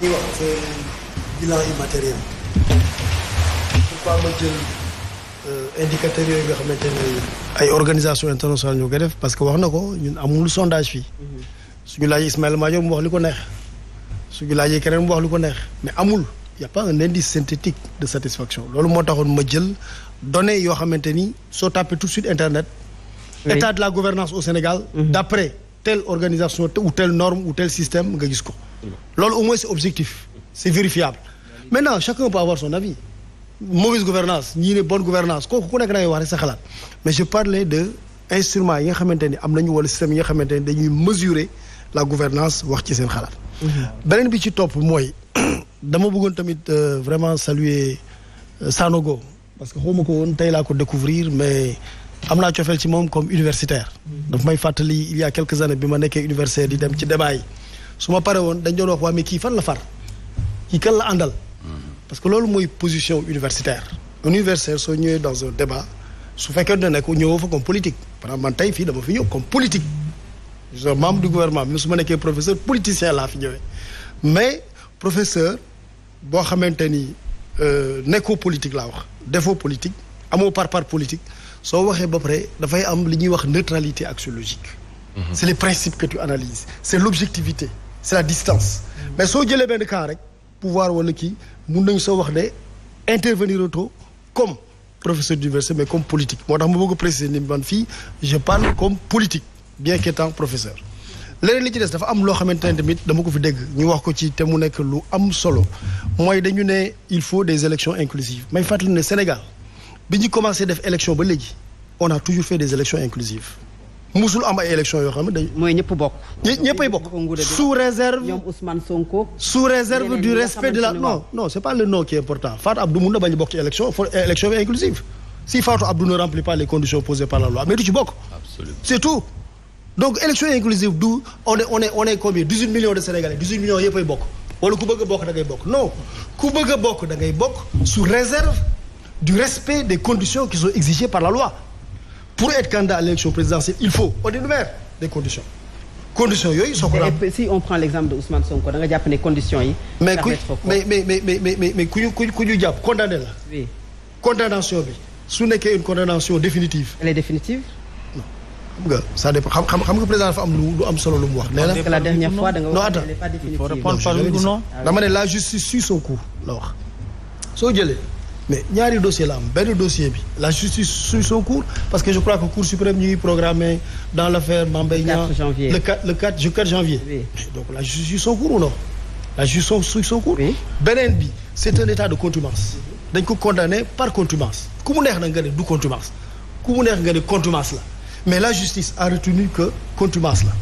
ñuy wax bilan immatériel pourquoi ma jël indicateurs yooyu nga xamante ne ay organisation internationale ñoo koy def parce que wax na ko ñun amul sondage fii suñu laajee Ismaïla Madior mu wax li ko neex suñu laajee keneen mu wax li ko neex mais amul y a pas un indice synthétique de satisfaction loolu moo taxoon ma jël données yoo xamante ni soo tapé tout de suite internet état de la gouvernance au Sénégal d'après telle organisation ou telle norme ou tel système nga gis ko loolu au moins c'est objectif c'est vérifiable maintenant chacun peut avoir son avis mauvaise gouvernance ñii ne bonne gouvernance kooku ku nekk da ngay wax rek sa xalaat mais je parlais de instruments yi nga xamante ni am nañu wala système yi nga xamante ni dañuy mesurer la gouvernance wax ci seen xalaat beneen bi ci topp mooy dama bëggoon tamit vraiment saluer Sanogo parce que xawma ko woon tey laa ko découvrir mais am naa cofeel ci moom comme universitaire daf may fàttali il y a quelques années bi ma nekkee universitaire di dem ci débat yi su ma pare woon dañ doon wax waa mais kii fan la far kii kan la àndal parce que loolu mooy position universitaire un universitaire soo ñëwee dans un débat su fekkee ne nekk ñëwoo fa comme politique par exemple man tey fii dama fi ñëw comme politique je suis membre du gouvernement mais su ma nekkee professeur politicien laa fi ñëwee mais professeur boo xamante ni nekkoo politique laa wax defoo politique amoo par politique soo waxee ba pare dafay am li ñuy wax neutralité axiologique c'est les principes que tu analyses c'est l'objectivité c'est la distance mais soo jëlee benn cas rek pouvoir wala kii mun nañu soo wax ne intervenir auto comme professeur d'université mais comme politique moo tax ma bëgg a préciser ni man fii je parle comme politique bien qu'étant professeur leneen li ci des dafa am loo xamante ne tamit dama ko fi dégg ñu wax ko ci te mu nekk lu am solo mooy dañu ne il faut des élections inclusives may fàttali ne Sénégal bi ñu commencé def élection ba léegi on a toujours fait des élections inclusives musul am ay élections yoo xam ne dañ mooy ñëpp bokk. ñëppay bokk sous réserve ñoom Ousmane Sonko. sous réserve du respect de la non c'est pas le nom qui est important Fatou Abdou mun na bañ a bokk ci élection bi inclusive si Fatou Abdou ne remplit pas les conditions posées par la loi mais du ci bokk. Absolument. C'est tout donc élection inclusive du on est combien 18 millions de Sénégalais 18 millions yëppay bokk wala ku bëgg a bokk da ngay bokk non ku bëgg a bokk da ngay bokk sous réserve du respect des conditions qui sont exigées par la loi. Pour être candidat à l'élection présidentielle, il faut on énumère des conditions yooyu soo ko si on prend l'exemple de Ousmane Sonko da nga jàpp ne conditions yi. mais ku ñu jàpp condamné la. oui condamnation bi su nekkee une condamnation définitive. elle est définitive. non xam nga ça dépend xam nga président dafa am lu am solo lu mu wax. nee na la dernière fois da nga wax elle n'est pas définitive. il faut répondre par oui ou non. dama ne la justice suit son cours la wax soo jëlee. mais ñaari dossier la am benn dossier bi la justice suit son cours parce que je crois que Cour suprême ñu ngi programmé dans l'affaire Mame Mbaye Niang le 4 janvier oui. Donc la justice suit son cours ou non la justice suit son cours oui. Beneen bi c'est un état de contumace dañ ko condamné par contumace ku mu neex na nga ne du contumace ku mu neex nga ne contumace la mais la justice a retenu que contumace la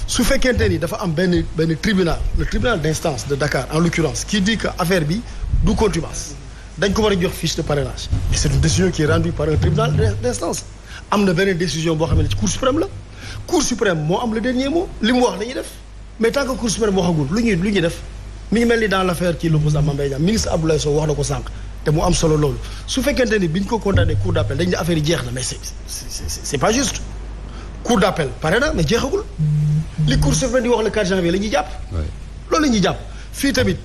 su fekkente ni dafa am benn tribunal le tribunal d'instance de Dakar en l'occurrence qui dit que affaire bi du contumace dañ ko war a jox fiche de parrainage mais c'est une décision qui est rendue par un tribunal d'instance am na beneen décision boo xam ne ci Cour suprême la Cour suprême moo am le dernier mot li mu wax la ñuy def mais tant que Cour suprême waxagul lu ñuy def mi ngi mel ni dans l'affaire qui l'oppose à Mame Mbaye Niang ministre Abdoulaye Sow wax na ko sànq te mu am solo loolu su fekkente ni bi ñu ko condamné cour d'appel dañ ne affaire yi jeex na mais c'est pas juste cour d'appel pare na mais jeexagul li Cour suprême di wax le 4 janvier la ñuy jàpp loolu la ñuy jàpp fii tamit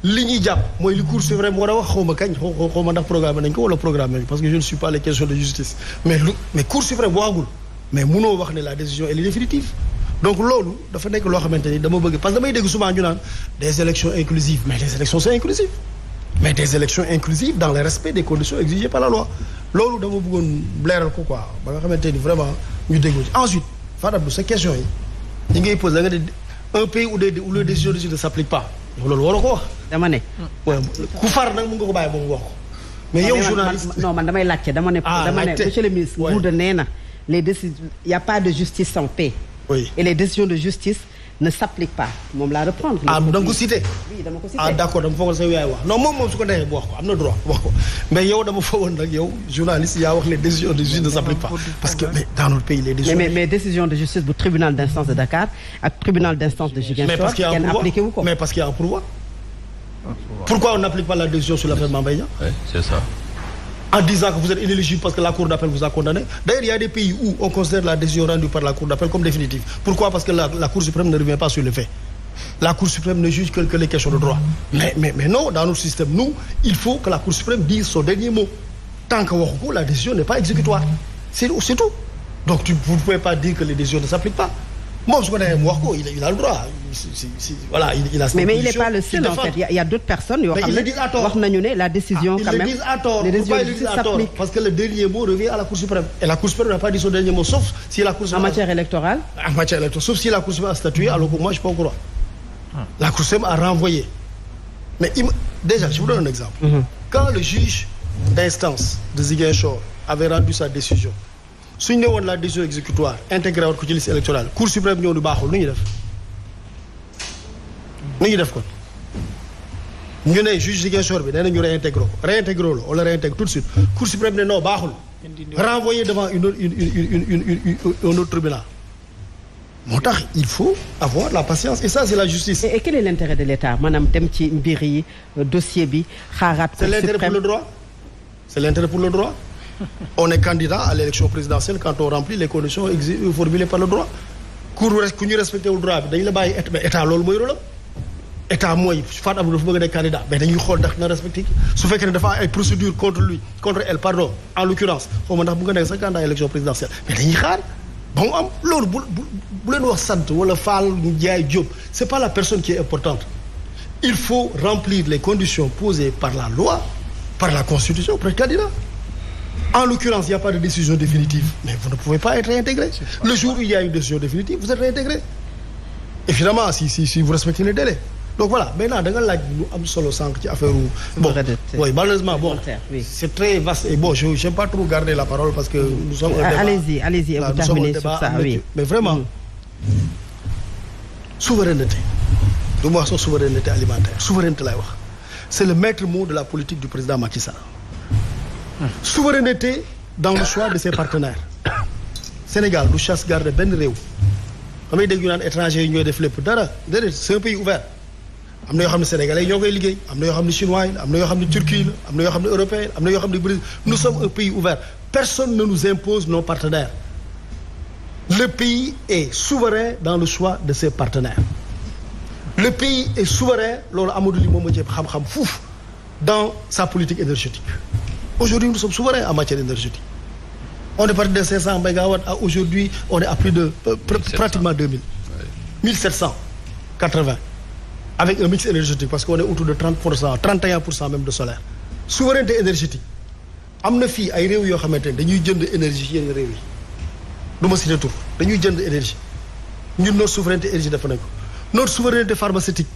li ñuy jàpp mooy li Cour suprême war a wax xaw ma kañ xaw ma ndax programme nañ ko wala programme nañ parce que je ne suis pas les questions de justice mais Cour suprême waxagul mais munoo wax ne la décision elle est définitive donc loolu dafa nekk loo xamante ni dama bëgg parce que damay dégg souvent ñu naan des élections inclusives mais les élections c'est inclusif mais des élections inclusives dans le respect des conditions exigées par la loi loolu dama bëggoon leeral ko quoi ba nga xamante ni vraiment ñu déglu ci ensuite Fatou Abdou sa question yi ñi ngay posé da nga ne un pays où les décisions de justice ne s'appliquent pas loolu waroo ko wax. dama ne. ku far nag mun nga ko bàyyi ba mu wax ko. mais yow journaliste non man damay laajte dama ne. monsieur le ministre. Ngouda nee na les décisions il y a pas de justice sans paix. oui et les décisions de justice ne s'appliquent pas moom laa reprendre. da nga ko cité. oui dama ko cité. d'accord dama foogoon sa yaay wax non moom su ko neexee bu wax ko am na droit wax ko mais yow dama foogoon nag yow journaliste yaa wax les décisions de justice ne s'appliquent pas parce que mais dans notre pays les décisions. mais décision de justice bu tribunal d'instance de Dakar ak tribunal d'instance de Ziguinchor. kenn appliqué wu ko mais parce qu'il y a un pourvoi. Pourquoi on n'applique pas la décision sur l'affaire Mame Mbaye Niang? Oui, c'est ça. En disant que vous êtes inéligible parce que la Cour d'appel vous a condamné. D'ailleurs, il y a des pays où on considère la décision rendue par la Cour d'appel comme définitive. Pourquoi? Parce que la Cour suprême ne revient pas sur le fait. La Cour suprême ne juge que les questions de droit. Mais non, dans notre système, nous, il faut que la Cour suprême dise son dernier mot. Tant que waxu ko, la décision n'est pas exécutoire. C'est tout. Donc vous ne pouvez pas dire que les décisions ne s'appliquent pas. Moi, je connais Mouako, il a le droit. Voilà, il a cette mais il n'est pas le seul en fait. Il y a d'autres personnes. Mais ils le disent à tort. La décision quand même. Ils le disent à tort. Pourquoi ils le disent à tort? Parce que le dernier mot revient à la Cour suprême. Et la Cour suprême n'a pas dit son dernier mot, sauf si la Cour suprême. En matière électorale. En matière électorale, sauf si la Cour suprême a statué, alors que moi, je ne suis pas au courant. La Cour suprême a renvoyé. Mais déjà, je vous donne un exemple. Quand le juge d'instance de Ziguinchor avait rendu sa décision, suñ ne woon la décision exécutoire intégré woon ko ci liste électorale Cour suprême ñëw du baaxul nu ñuy def kon ñu ne juge Ziguinchor bi nee na ñu réintégré la on le réintègre tout de suite Cour suprême ne non baaxul renvoyé devant un autre tribunal. moo tax il faut avoir la patience et ça c'est la justice. Et quel est l'intérêt de l'État maanaam dem ci mbir yi dossier bi xaaraat. C'est l'intérêt pour le droit. C'est l'intérêt pour le droit. On est candidat à l'élection présidentielle quand on remplit les conditions formulées par le droit. ku ñu respecté wul droit bi dañu la bàyyi état loolu mooy rôle état mooy Fatou Abdou dafa bëgg a nekk candidat mais dañuy xool ndax na respecté su fekkee ne dafa ay procédure contre elle pardon en l'occurrence xaw ma ndax bu nga nekk sax candidat à l'élection présidentielle mais dañuy xaar ba mu am loolu bu leen wax sant wala Fall Ndiaye Diop c'est pas la personne qui est importante. Il faut remplir les conditions posées par la loi, par la Constitution pour être candidat. En l'occurrence, il n'y a pas de décision définitive. Mais vous ne pouvez pas être réintégré. Le jour où il y a une décision définitive, vous êtes réintégré. Et finalement, si vous respectez les délais. Donc voilà, maintenant, dans la solo sank ci affaire bon, oui, malheureusement, bon, c'est très vaste et bon, je n'aime pas trop garder la parole parce que nous sommes un débat. Allez-y, vous terminez sur ça, oui. Mais vraiment, souveraineté. Du ma wax sax souveraineté alimentaire, souveraineté lay wax. C'est le maître mot de la politique du président Macky Sall. Souveraineté dans le choix de ses partenaires. Sénégal du chasse garde benn réew. Damay dégg ñu naan étranger yi ñooy def lépp dara déedéet c'est un pays ouvert. Am na yoo xam ne sénégalais ñoo koy liggéey am na yoo xam ne chinois yi am na yoo xam ne turquie la am na yoo xam ne européen am na yoo xam ne Brésil. Nous sommes un pays ouvert. Personne ne nous impose nos partenaires. Le pays est souverain dans le choix de ses partenaires. Le pays est souverain loolu Amadou Ly moom moo ci xam-xam fuuf dans sa politique énergétique. Aujourd'hui nous sommes souverains en matière énergétique. On est parti de 500 mégawatts à aujourd'hui on est à plus de pratiquement 2000. 1780 avec un mix énergétique parce qu'on est autour de 30%, 31% même de solaire. Souveraineté énergétique am na fii ay réew yoo xamante ne dañuy jënd énergie ci yenn réew yi du ma citer tur dañuy jënd énergie ñun notre souveraineté énergie dafa nañ ko. Notre souveraineté pharmaceutique.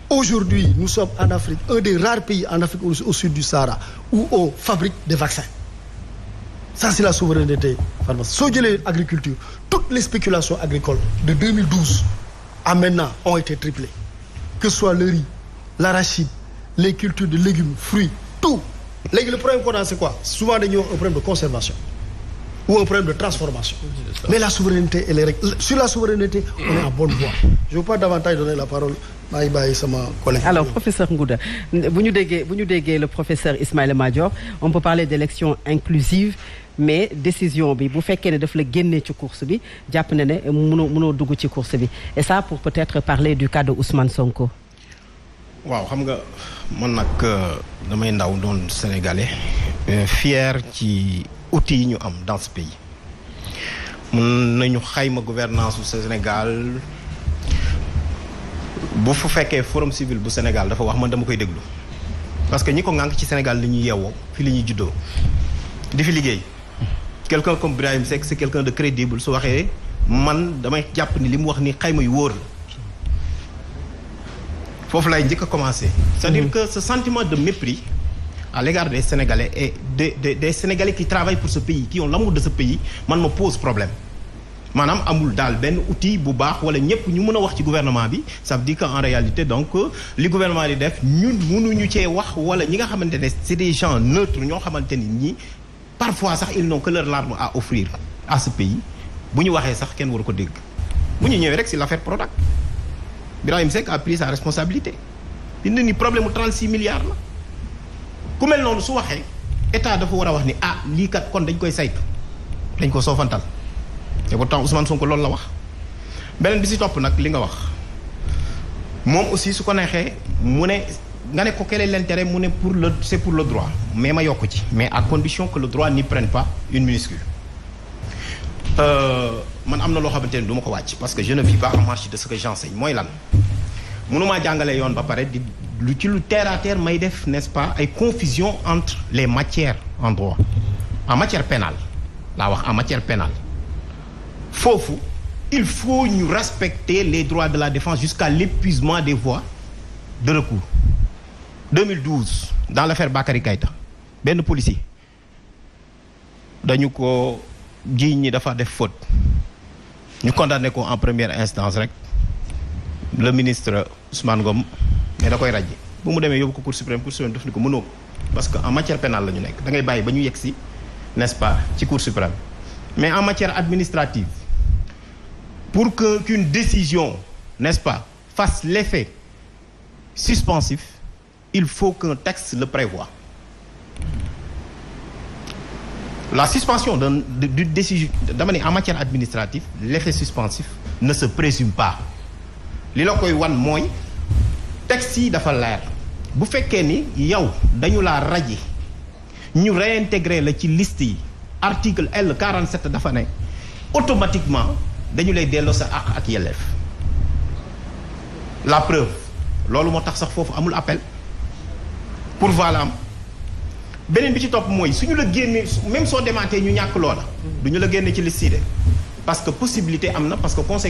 Aujourd'hui, nous sommes en Afrique, un des rares pays en Afrique au sud du Sahara, où on fabrique des vaccins. Ça, c'est la souveraineté pharmaceutique. Soo jëlee agriculture, toutes les spéculations agricoles de 2012 à maintenant ont été triplées. Que ce soit le riz, l'arachide, les cultures de légumes, fruits, tout. Léegi le problème qu'on a, c'est quoi? Souvent, dañuy wax un problème de conservation. Ou un problème de transformation. Mais la souveraineté, elle est sur la souveraineté, on est en bonne voie. Je ne veux pas davantage donner la parole maa ngi bàyyi sama collègue. Alors professeur Ngouda bu ñu déggee le professeur Ismaïla Madior on peut parler d'élection inclusive mais décision bi bu fekkee ne daf la génnee ci course bi jàpp na ne mënoo dugg ci course bi et ça pour peut-être parler du cas de Ousmane Sonko. waaw xam nga man nag damay ndaw doon sénégalais fier ci outils yi ñu am dans ce pays mun nañu xayma gouvernance du Sénégal bu fu fekkee forum civil bu Sénégal dafa wax man dama koy déglu parce que ñi ko ŋànk ci Sénégal li ñuy yeewoo fi li ñuy juddoo di fi liggéey quelqu'un comme Birahim Seck c'est quelqu'un de crédible su waxee man damay jàpp ni li mu wax ni xayma yu wóor la foofu lay njëkk a commencer. C'est-à-dire que ce sentiment de mépris à l'égard des Sénégalais et des Sénégalais qui travaillent pour ce pays qui ont l'amour de ce pays man ma pose problème maanaam amul daal benn outil bu baax wala ñëpp ñu mën a wax ci gouvernement bi ça veut dire que en réalité donc li gouvernement di def ñun mënuñu cee wax wala ñi nga xamante ne c'est des gens neutres ñoo xamante ni ñi parfois sax ils n'ont que leur larme à offrir à ce pays bu ñu waxee sax kenn waru ko dégg bu ñu ñëwee rek si l'affaire Prodac Birahim Seck a pris sa responsabilité bind ni problème mu 36 milliards la ku mel noonu su waxee état dafa war a wax ni ah lii kat kon dañ koy saytu dañ ko soofantal et pourtant Ousmane Sonko loolu la wax beneen bi si topp nag li nga wax moom aussi su ko neexee mu ne nga ne ko quel est l'intérêt mu ne c'est pour le droit mais ma yokku ci mais à condition que le droit n'y prenne pas une minuscule. Man am na loo xamante ne du ma ko wàcc parce que je ne vis pas en marge de ce que j'enseigne mooy lan mënumaa jàngale yoon ba pare di lu ci lu terre à terre may def n'est-ce pas ay confusion entre les matières en droit en matière pénale laa wax en matière pénale foofu il faut ñu respecter les droits de la défense jusqu'à l'épuisement des voies de recours. 2012 dans l'affaire Bakary Keïta benn policier dañu ko jiiñ ñi dafa def faute ñu condamné ko en première instance rek le ministre Ousmane Ngom mais da koy ràjji bu mu demee yóbbu ko Cour suprême daf ni ko mënoo ko parce que en matière pénale la ñu nekk da ngay bàyyi ba ñu yegg si n'est-ce pas ci Cour suprême mais en matière administrative pour qu'une décision n'est-ce pas fasse l'effet suspensif il faut qu'un texte le prévoie. La suspension d'une décision dama ne en matière administrative l'effet suspensif ne se présume pas li la koy wan mooy texte yi dafa leer bu fekkee ni yow dañu laa raje ñu réintégrer la ci liste yi article L47 dafa ne automatiquement dañu lay delloo sa àq ak yelleef la preuve loolu moo tax sax foofu amul appel pour voilà beneen bi ci topp mooy suñu la génnee même soo demaatee ñu ñàkk loola du ñu la génne ci liste yi de parce que possibilité am na parce que conseil